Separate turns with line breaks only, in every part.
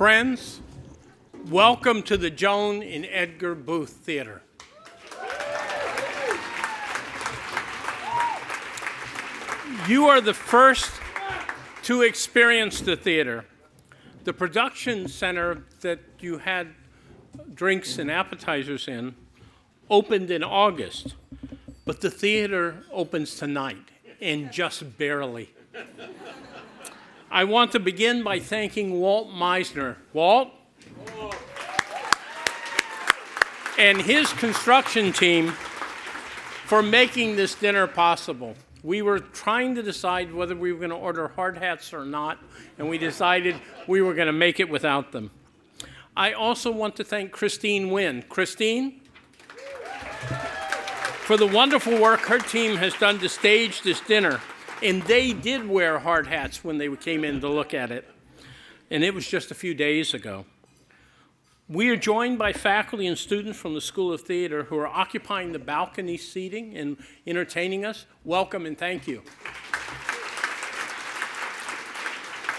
Friends, welcome to the Joan and Edgar Booth Theatre. You are the first to experience the theater. The production center that you had drinks and appetizers in opened in August, but the theater opens tonight, and just barely. I want to begin by thanking Walt Meisner. Walt and his construction team for making this dinner possible. We were trying to decide whether we were going to order hard hats or not, and we decided we were going to make it without them. I also want to thank Christine Wynn. Christine, for the wonderful work her team has done to stage this dinner. And they did wear hard hats when they came in to look at it. And it was just a few days ago. We are joined by faculty and students from the School of Theater who are occupying the balcony seating and entertaining us. Welcome and thank you.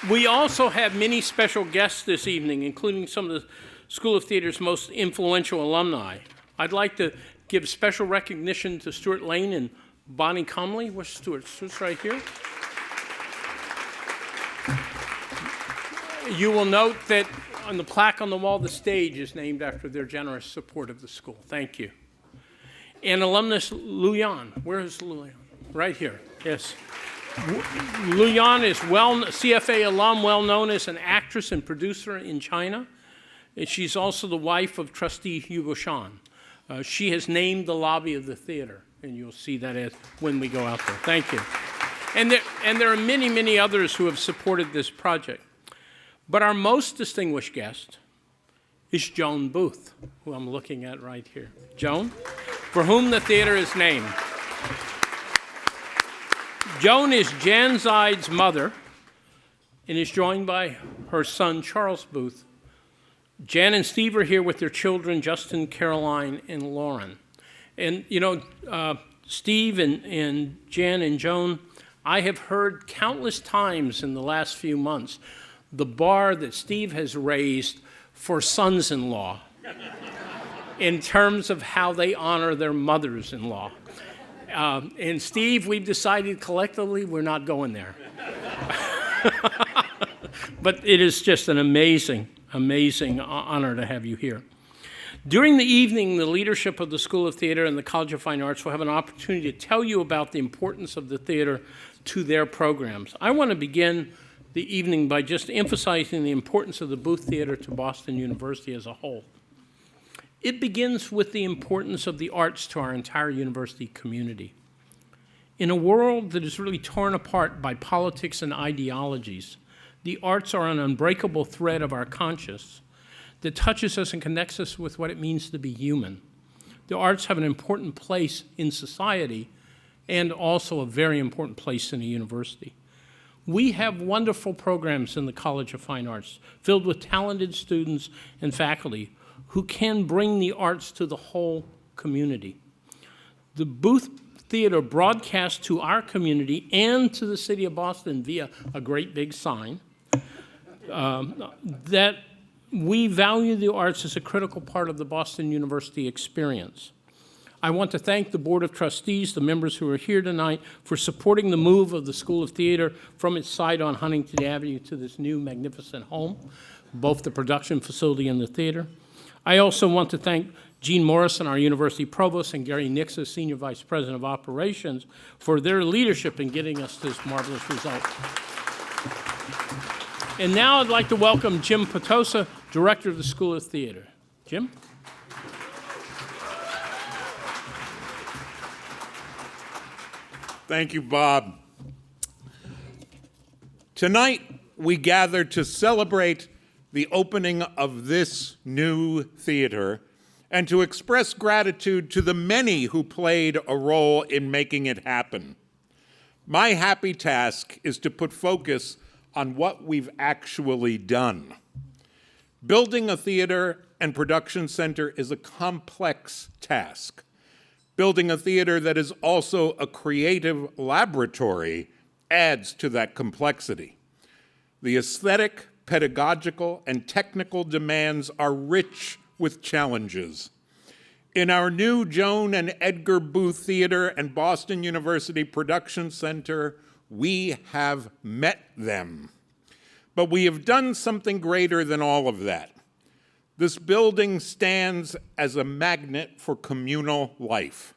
We also have many special guests this evening, including some of the School of Theater's most influential alumni. I'd like to give special recognition to Stuart Lane and Bonnie Comley. Where's Stuart? Stuart's right here. You will note that on the plaque on the wall, the stage is named after their generous support of the school. Thank you. And alumnus Luyan. Where is Luyan? Right here. Yes. Luyan is CFA alum, well known as an actress and producer in China. And she's also the wife of Trustee Hugo Shan. She has named the lobby of the theater, and you'll see that when we go out there. Thank you. And there are many, many others who have supported this project. But our most distinguished guest is Joan Booth, who I'm looking at right here. Joan, for whom the theater is named. Joan is Jan Zide's mother and is joined by her son, Charles Booth. Jan and Steve are here with their children, Justin, Caroline, and Lauren. And, you know, Steve and Jan and Joan, I have heard countless times in the last few months the bar that Steve has raised for sons-in-law in terms of how they honor their mothers-in-law. And Steve, we've decided collectively we're not going there. But it is just an amazing honor to have you here. During the evening, the leadership of the School of Theater and the College of Fine Arts will have an opportunity to tell you about the importance of the theater to their programs. I want to begin the evening by just emphasizing the importance of the Booth Theater to Boston University as a whole. It begins with the importance of the arts to our entire university community. In a world that is really torn apart by politics and ideologies, the arts are an unbreakable thread of our conscience that touches us and connects us with what it means to be human. The arts have an important place in society and also a very important place in a university. We have wonderful programs in the College of Fine Arts filled with talented students and faculty who can bring the arts to the whole community. The Booth Theater broadcasts to our community and to the city of Boston via a great big sign that we value the arts as a critical part of the Boston University experience. I want to thank the Board of Trustees, the members who are here tonight, for supporting the move of the School of Theater from its site on Huntington Avenue to this new magnificent home, both the production facility and the theater. I also want to thank Gene Morrison, our university provost, and Gary Nixon, Senior Vice President of Operations, for their leadership in getting us this marvelous result. And now I'd like to welcome Jim Potosa, Director of the School of Theater. Jim?
Thank you, Bob. Tonight, we gather to celebrate the opening of this new theater and to express gratitude to the many who played a role in making it happen. My happy task is to put focus on what we've actually done. Building a theater and production center is a complex task. Building a theater that is also a creative laboratory adds to that complexity. The aesthetic, pedagogical, and technical demands are rich with challenges. In our new Joan and Edgar Booth Theatre and Boston University Production Center, we have met them. But we have done something greater than all of that. This building stands as a magnet for communal life,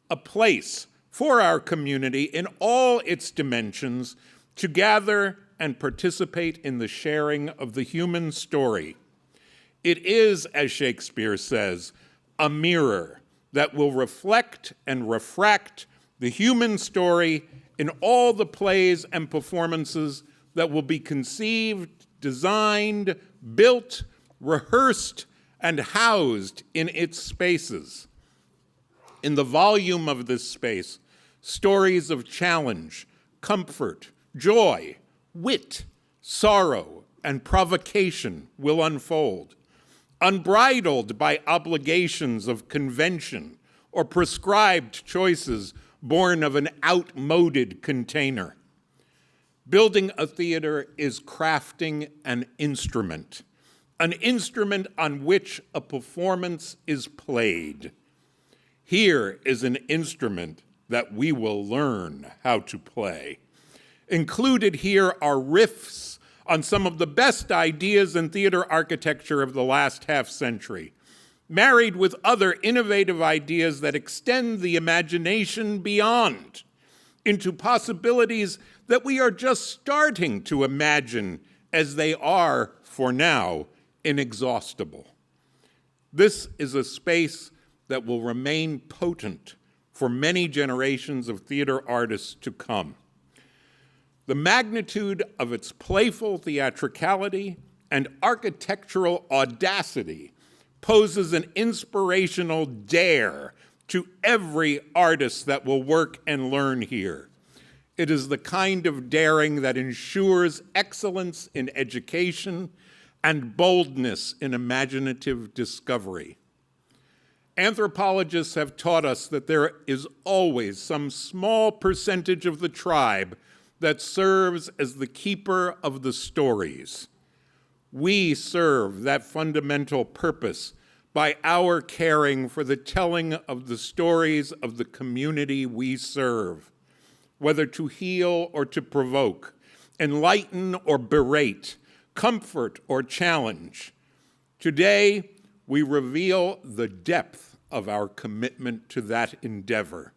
a place for our community in all its dimensions to gather and participate in the sharing of the human story. It is, as Shakespeare says, a mirror that will reflect and refract the human story in all the plays and performances that will be conceived, designed, built, rehearsed, and housed in its spaces. In the volume of this space, stories of challenge, comfort, joy, wit, sorrow, and provocation will unfold, unbridled by obligations of convention or prescribed choices born of an outmoded container. Building a theater is crafting an instrument on which a performance is played. Here is an instrument that we will learn how to play. Included here are riffs on some of the best ideas in theater architecture of the last half-century, married with other innovative ideas that extend the imagination beyond into possibilities that we are just starting to imagine as they are, for now, inexhaustible. This is a space that will remain potent for many generations of theater artists to come. The magnitude of its playful theatricality and architectural audacity poses an inspirational dare to every artist that will work and learn here. It is the kind of daring that ensures excellence in education and boldness in imaginative discovery. Anthropologists have taught us that there is always some small percentage of the tribe that serves as the keeper of the stories. We serve that fundamental purpose by our caring for the telling of the stories of the community we serve, whether to heal or to provoke, enlighten or berate, comfort or challenge. Today, we reveal the depth of our commitment to that endeavor.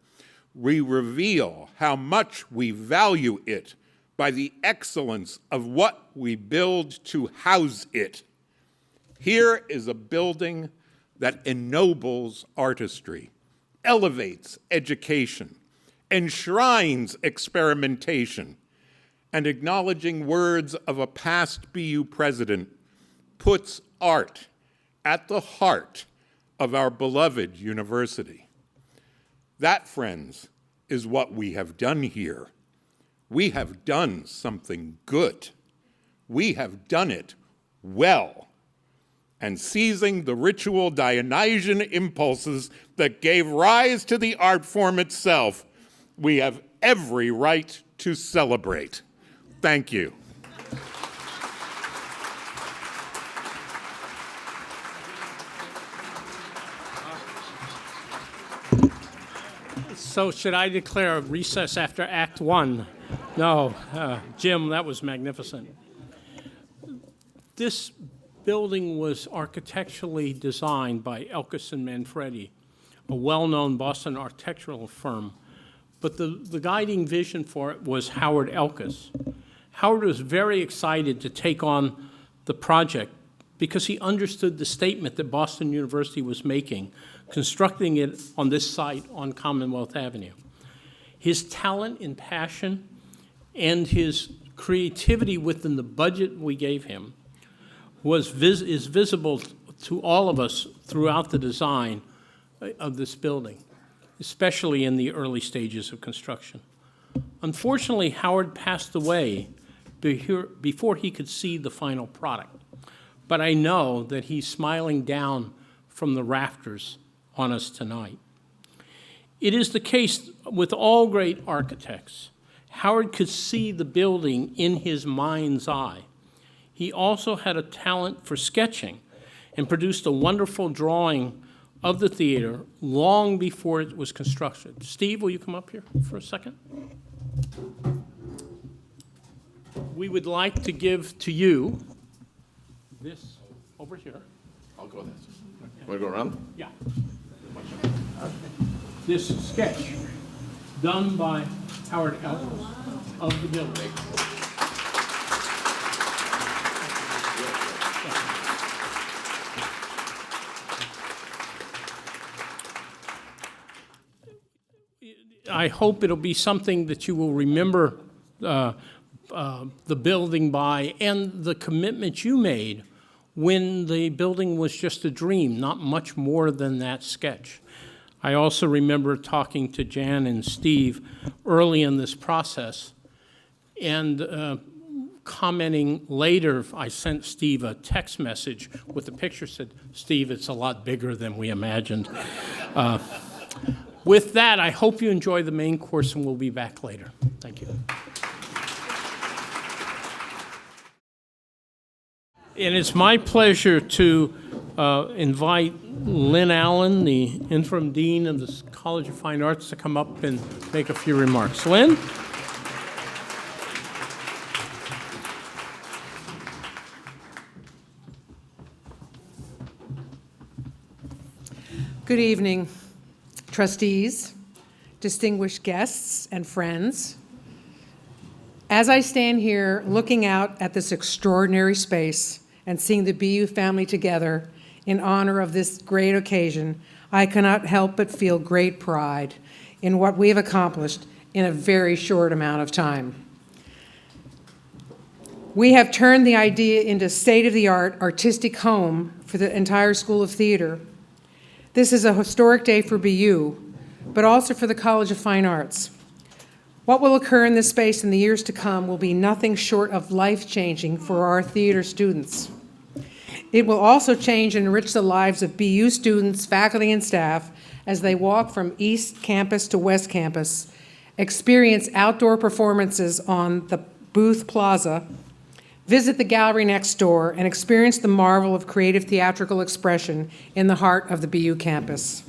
We reveal how much we value it by the excellence of what we build to house it. Here is a building that ennobles artistry, elevates education, enshrines experimentation, and acknowledging words of a past BU president, puts art at the heart of our beloved university. That, friends, is what we have done here. We have done something good. We have done it well. And seizing the ritual Dionysian impulses that gave rise to the art form itself, we have every right to celebrate. Thank you.
So should I declare a recess after Act One? No, Jim, that was magnificent. This building was architecturally designed by Elkis and Manfredi, a well-known Boston architectural firm. But the guiding vision for it was Howard Elkis. Howard was very excited to take on the project because he understood the statement that Boston University was making, constructing it on this site on Commonwealth Avenue. His talent and passion and his creativity within the budget we gave him is visible to all of us throughout the design of this building, especially in the early stages of construction. Unfortunately, Howard passed away before he could see the final product. But I know that he's smiling down from the rafters on us tonight. It is the case with all great architects. Howard could see the building in his mind's eye. he also had a talent for sketching and produced a wonderful drawing of the theater long before it was constructed. Steve, will you come up here for a second? We would like to give to you this over here.
I'll go this. Want to go around?
Yeah. This sketch done by Howard Elk of the building. I hope it'll be something that you will remember the building by and the commitment you made when the building was just a dream, not much more than that sketch. I also remember talking to Jan and Steve early in this process and commenting later. I sent Steve a text message with the picture, said, "Steve, it's a lot bigger than we imagined." With that, I hope you enjoy the main course, and we'll be back later. Thank you. And it's my pleasure to invite Lynn Allen, the interim dean of the College of Fine Arts, to come up and make a few remarks. Lynn?
Good evening, trustees, distinguished guests, and friends. As I stand here looking out at this extraordinary space and seeing the BU family together in honor of this great occasion, I cannot help but feel great pride in what we have accomplished in a very short amount of time. We have turned the idea into state-of-the-art artistic home for the entire School of Theater. This is a historic day for BU, but also for the College of Fine Arts. What will occur in this space in the years to come will be nothing short of life-changing for our theater students. It will also change and enrich the lives of BU students, faculty, and staff as they walk from East Campus to West Campus, experience outdoor performances on the Booth Plaza, visit the gallery next door, and experience the marvel of creative theatrical expression in the heart of the BU campus.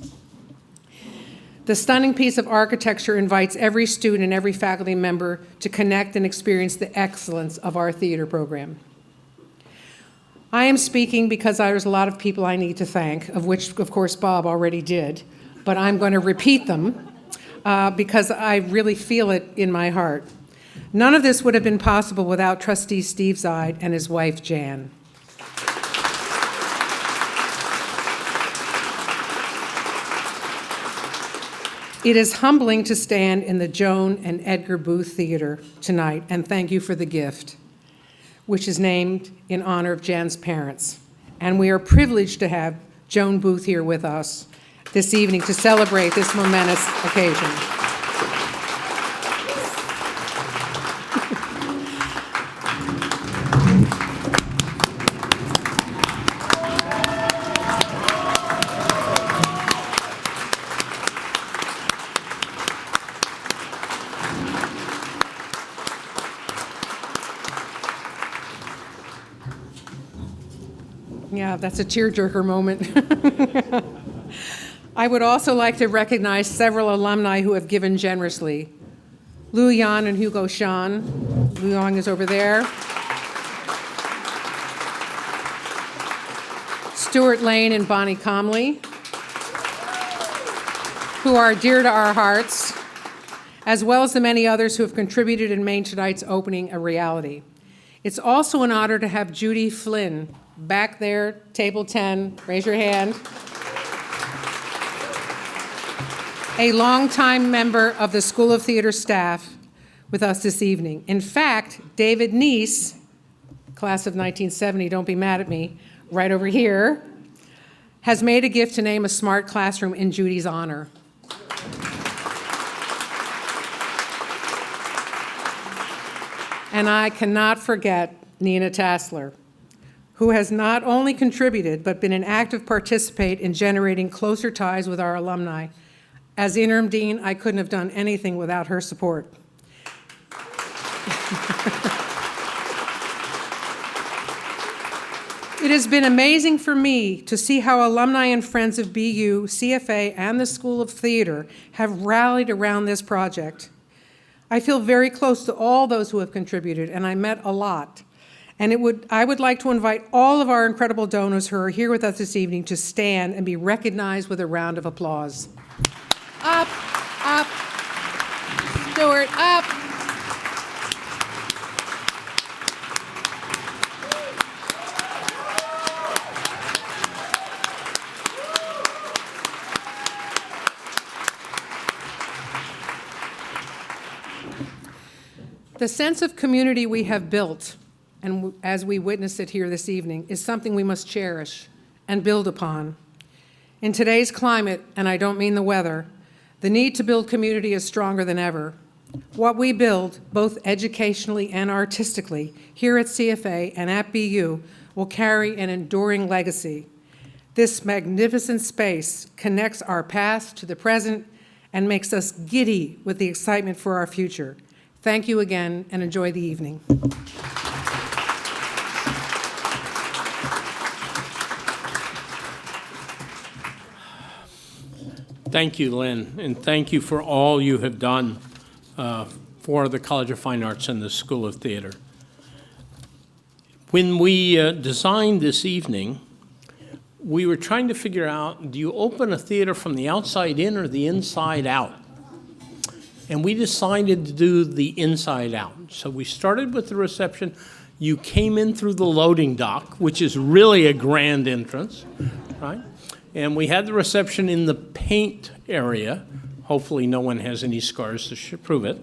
The stunning piece of architecture invites every student and every faculty member to connect and experience the excellence of our theater program. I am speaking because there's a lot of people I need to thank, of which, of course, Bob already did, but I'm going to repeat them because I really feel it in my heart. None of this would have been possible without Trustee Steve Zide and his wife, Jan. It is humbling to stand in the Joan and Edgar Booth Theatre tonight and thank you for the gift, which is named in honor of Jan's parents. And we are privileged to have Joan Booth here with us this evening to celebrate this momentous occasion. Yeah, that's a tearjerker moment. I would also like to recognize several alumni who have given generously. Lou Yan and Hugo Shan. Lou Yang is over there. Stuart Lane and Bonnie Comley, who are dear to our hearts, as well as the many others who have contributed and made tonight's opening a reality. It's also an honor to have Judy Flynn back there, table 10, raise your hand. A longtime member of the School of Theater staff with us this evening. In fact, David Neese, class of 1970, don't be mad at me, right over here, has made a gift to name a smart classroom in Judy's honor. And I cannot forget Nina Tassler, who has not only contributed, but been an active participant in generating closer ties with our alumni. As interim dean, I couldn't have done anything without her support. It has been amazing for me to see how alumni and friends of BU, CFA, and the School of Theater have rallied around this project. I feel very close to all those who have contributed, and I met a lot. And I would like to invite all of our incredible donors who are here with us this evening to stand and be recognized with a round of applause. Up, up, Stuart, up. The sense of community we have built, and as we witness it here this evening, is something we must cherish and build upon. In today's climate, and I don't mean the weather, the need to build community is stronger than ever. What we build, both educationally and artistically, here at CFA and at BU, will carry an enduring legacy. This magnificent space connects our past to the present and makes us giddy with the excitement for our future. Thank you again, and enjoy the evening.
Thank you, Lynn, and thank you for all you have done for the College of Fine Arts and the School of Theater. When we designed this evening, we were trying to figure out, do you open a theater from the outside in or the inside out? And we decided to do the inside out. So we started with the reception. You came in through the loading dock, which is really a grand entrance, right? And we had the reception in the paint area. Hopefully no one has any scars to prove it.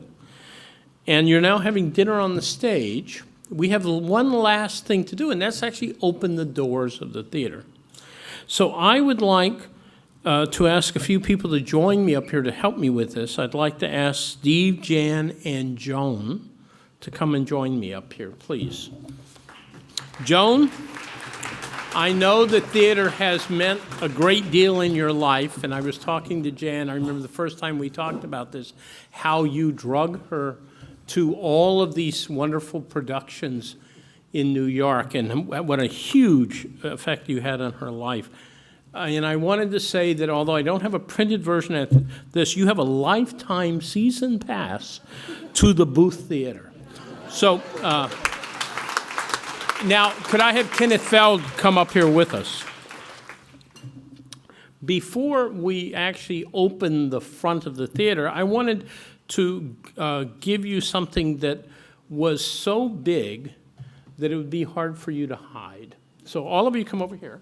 And you're now having dinner on the stage. We have one last thing to do, and that's actually open the doors of the theater. So I would like to ask a few people to join me up here to help me with this. I'd like to ask Steve, Jan, and Joan to come and join me up here, please. Joan, I know that theater has meant a great deal in your life, and I was talking to Jan, I remember the first time we talked about this, how you drug her to all of these wonderful productions in New York, and what a huge effect you had on her life. And I wanted to say that although I don't have a printed version of this, you have a lifetime season pass to the Booth Theatre. So now, could I have Kenneth Feld come up here with us? Before we actually open the front of the theater, I wanted to give you something that was so big that it would be hard for you to hide. So all of you come over here.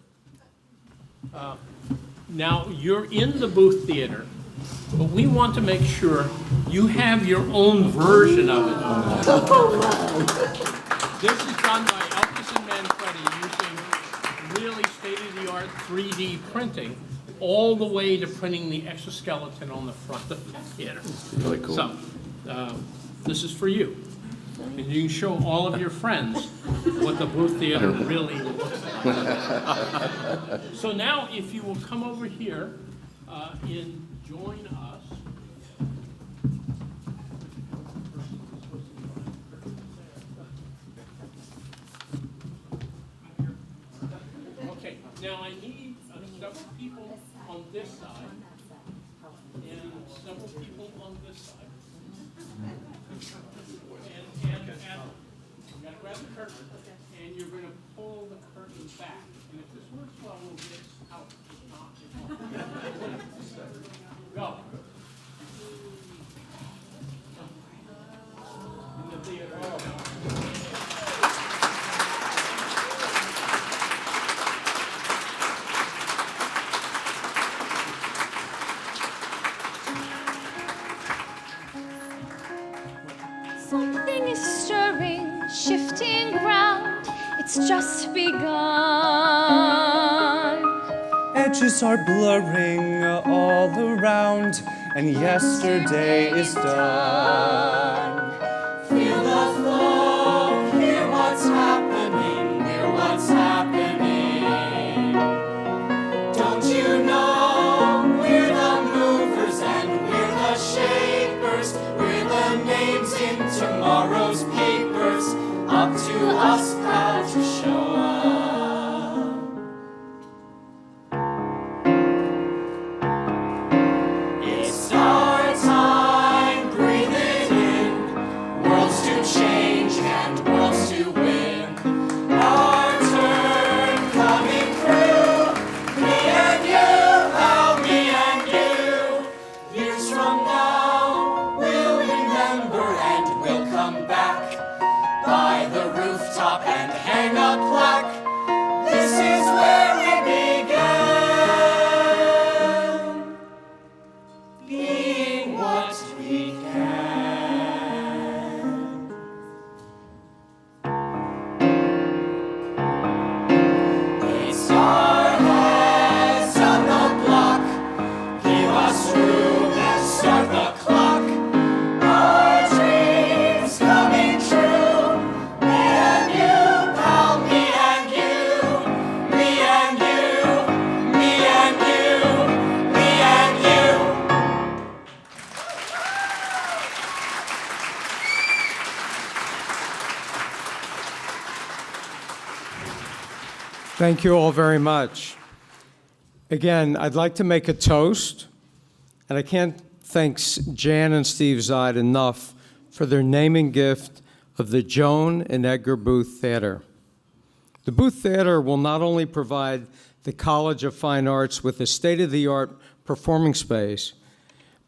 Now, you're in the Booth Theater, but we want to make sure you have your own version of it. This is done by Elkis and Manfredi using really state-of-the-art 3D printing, all the way to printing the exoskeleton on the front of the theater.
Really cool.
So, this is for you. And you can show all of your friends what the Booth Theater really looks like. So now, if you will come over here and join us. Okay, now I need several people on this side and several people on this side. And you gotta grab the curtain, and you're gonna pull the curtain back. And if this works well, we'll get out. If not, it's not. Go. In the theater.
Something is stirring, shifting ground. It's just begun.
Edges are blurring all around, and yesterday is done.
Feel the flow, hear what's happening, hear what's happening. Don't you know we're the movers and we're the shapers, we're the names in tomorrow's papers, up to us proud to show us. stop and hang a plaque. This is where we began, being what we can. It's our heads on the block. Give us room and start the clock. Our dreams coming true. Me and you, pal, me and you. Me and you, me and you, me and you.
Thank you all very much. Again, I'd like to make a toast, and I can't thank Jan and Steve Zide enough for their naming gift of the Joan and Edgar Booth Theatre. The Booth Theatre will not only provide the College of Fine Arts with a state-of-the-art performing space,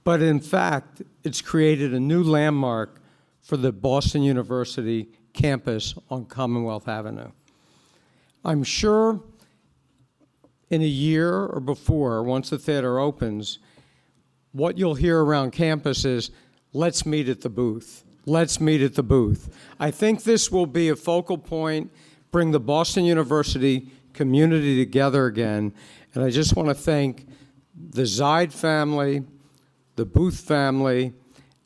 but in fact, it's created a new landmark for the Boston University campus on Commonwealth Avenue. I'm sure in a year or before, once the theater opens, what you'll hear around campus is, let's meet at the booth. Let's meet at the booth. I think this will be a focal point, bring the Boston University community together again. And I just want to thank the Zide family, the Booth family,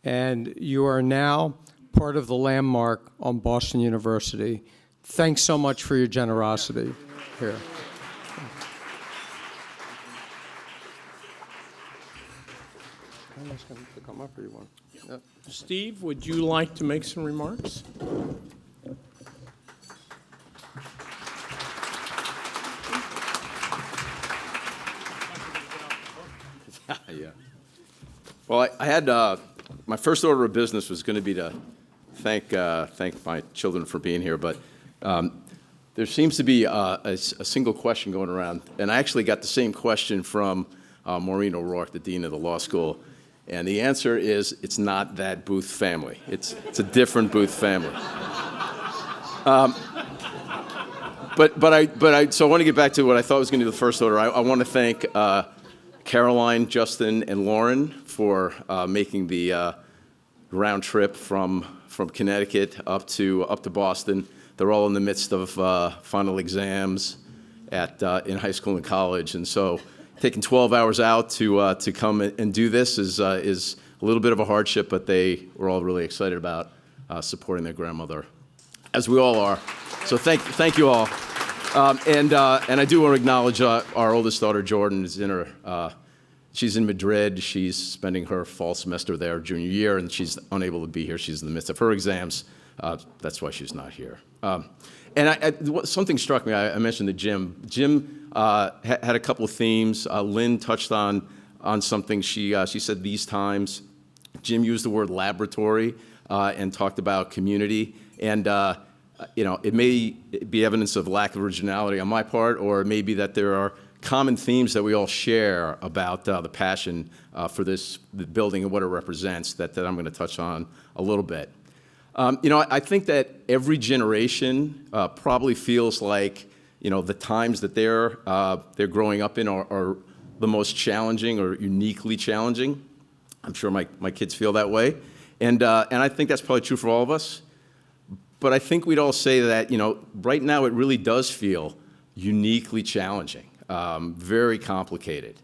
and you are now part of the landmark on Boston University. Thanks so much for your generosity here. Come up or you want? Yep.
Steve, would you like to make some remarks?
Yeah. Well, I had my first order of business was going to be to thank my children for being here, but there seems to be a single question going around, and I actually got the same question from Maureen O'Rourke, the dean of the law school, and the answer is it's not that Booth family. It's a different Booth family. So I want to get back to what I thought was going to be the first order. I want to thank Caroline, Justin, and Lauren for making the round trip from Connecticut up to Boston. They're all in the midst of final exams in high school and college, and so taking 12 hours out to come and do this is a little bit of a hardship, but they were all really excited about supporting their grandmother, as we all are. So thank you all. And I do want to acknowledge our oldest daughter, Jordan, is in her. She's in Madrid. She's spending her fall semester there, junior year, and she's unable to be here. She's in the midst of her exams. That's why she's not here. Something struck me. I mentioned the gym. Jim had a couple of themes. Lynn touched on something. She said these times. Jim used the word laboratory and talked about community. And it may be evidence of lack of originality on my part, or it may be that there are common themes that we all share about the passion for the building and what it represents that I'm going to touch on a little bit. I think that every generation probably feels like, the times that they're growing up in are the most challenging or uniquely challenging. I'm sure my kids feel that way. And I think that's probably true for all of us. But I think we'd all say that, right now it really does feel uniquely challenging, very complicated.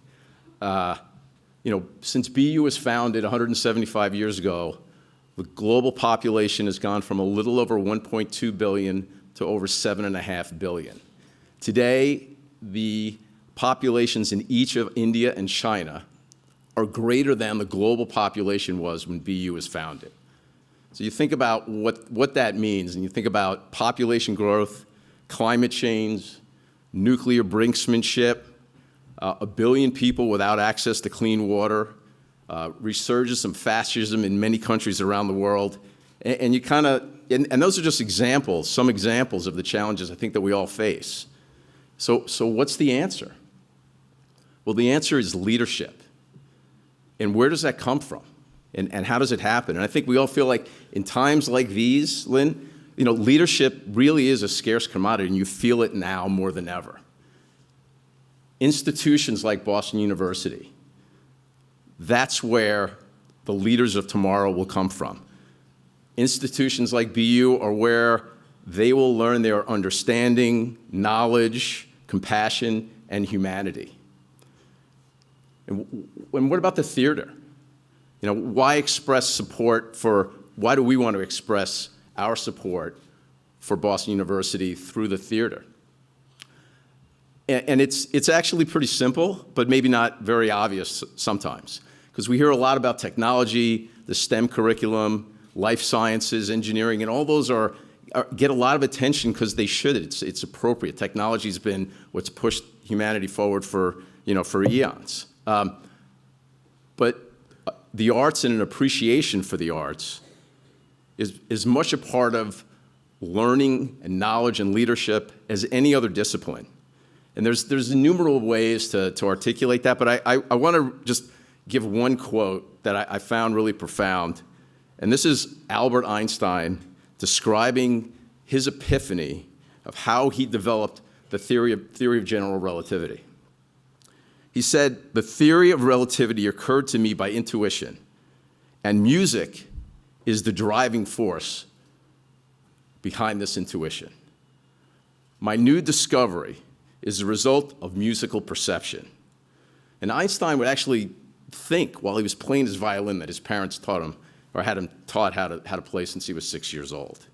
Since BU was founded 175 years ago, the global population has gone from a little over 1.2 billion to over 7.5 billion. Today, the populations in each of India and China are greater than the global population was when BU was founded. So you think about what that means, and you think about population growth, climate change, nuclear brinksmanship, 1 billion people without access to clean water, resurgence of fascism in many countries around the world, and you kind of, and those are just examples, some examples of the challenges I think that we all face. So what's the answer? Well, the answer is leadership. And where does that come from? And how does it happen? And I think we all feel like in times like these, Lynn, leadership really is a scarce commodity, and you feel it now more than ever. Institutions like Boston University, that's where the leaders of tomorrow will come from. Institutions like BU are where they will learn their understanding, knowledge, compassion, and humanity. And what about the theater? Why express support why do we want to express our support for Boston University through the theater? And it's actually pretty simple, but maybe not very obvious sometimes, because we hear a lot about technology, the STEM curriculum, life sciences, engineering, and all those get a lot of attention because they should. It's appropriate. Technology's been what's pushed humanity forward for eons. But the arts and an appreciation for the arts is much a part of learning and knowledge and leadership as any other discipline. And there's innumerable ways to articulate that, but I want to just give one quote that I found really profound. And this is Albert Einstein describing his epiphany of how he developed the theory of general relativity. He said, "The theory of relativity occurred to me by intuition, and music is the driving force behind this intuition. My new discovery is the result of musical perception." And Einstein would actually think while he was playing his violin that his parents taught him, or had him taught how to play since he was 6 years old.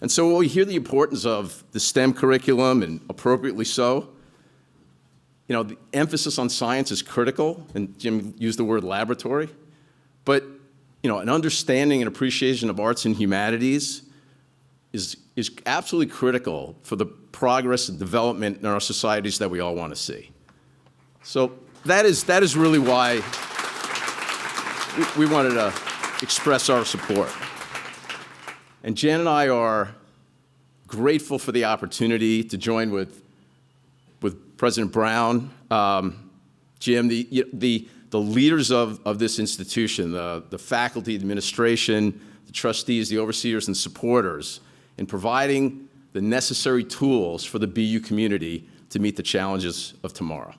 And so when we hear the importance of the STEM curriculum, and appropriately so, the emphasis on science is critical, and Jim used the word laboratory, but an understanding and appreciation of arts and humanities is absolutely critical for the progress and development in our societies that we all want to see. So that is really why we wanted to express our support. And Jan and I are grateful for the opportunity to join with President Brown, Jim, the leaders of this institution, the faculty, the administration, the trustees, the overseers, and supporters in providing the necessary tools for the BU community to meet the challenges of tomorrow.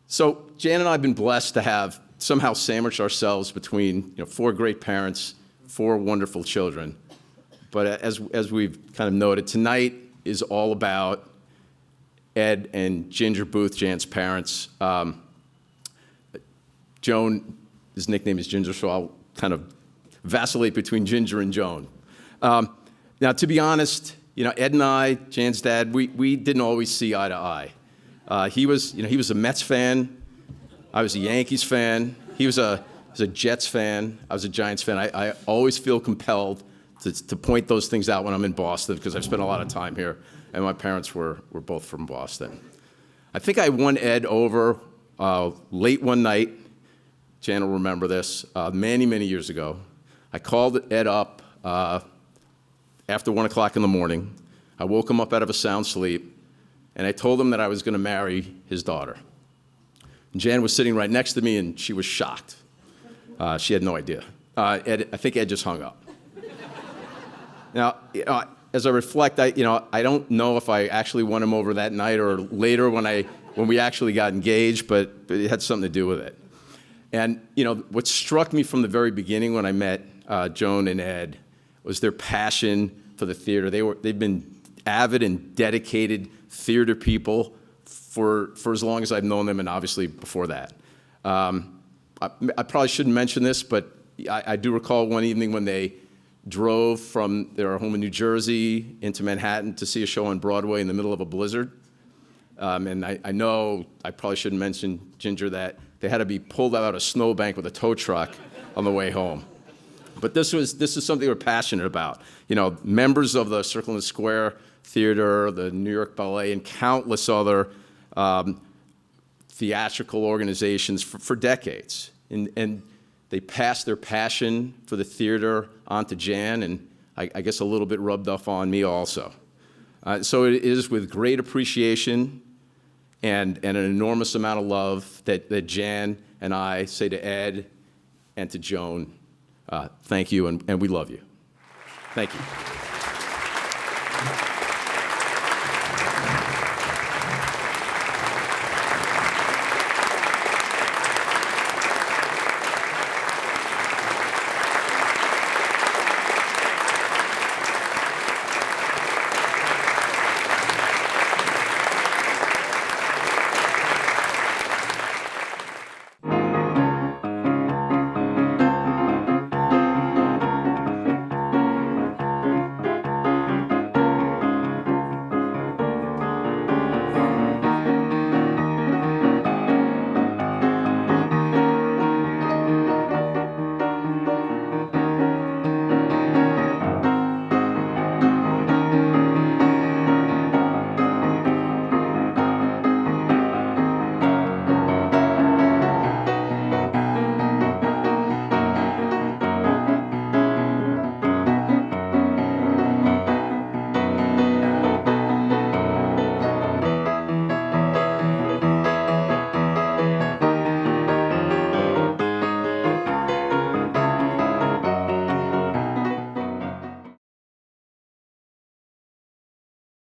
So Jan and I have been blessed to have somehow sandwiched ourselves between 4 great parents, 4 wonderful children. But as we've kind of noted, tonight is all about Ed and Ginger Booth, Jan's parents. Joan, his nickname is Ginger, so I'll kind of vacillate between Ginger and Joan. Now, to be honest, Ed and I, Jan's dad, we didn't always see eye to eye. He was a Mets fan. I was a Yankees fan. He was a Jets fan. I was a Giants fan. I always feel compelled to point those things out when I'm in Boston because I've spent a lot of time here, and my parents were both from Boston. I think I won Ed over late one night. Jan will remember this, many, many years ago. I called Ed up after 1 o'clock in the morning. I woke him up out of a sound sleep, and I told him that I was going to marry his daughter. And Jan was sitting right next to me, and she was shocked. She had no idea. I think Ed just hung up. Now, as I reflect, I don't know if I actually won him over that night or later when we actually got engaged, but it had something to do with it. And what struck me from the very beginning when I met Joan and Ed was their passion for the theater. They've been avid and dedicated theater people for as long as I've known them, and obviously before that. I probably shouldn't mention this, but I do recall one evening when they drove from their home in New Jersey into Manhattan to see a show on Broadway in the middle of a blizzard. And I know I probably shouldn't mention, Ginger, that they had to be pulled out a snowbank with a tow truck on the way home. But this is something we're passionate about. Members of the Circle and Square Theater, the New York Ballet, and countless other theatrical organizations for decades. And they passed their passion for the theater on to Jan, and I guess a little bit rubbed off on me also. So it is with great appreciation and an enormous amount of love that Jan and I say to Ed and to Joan, thank you, and we love you. Thank you.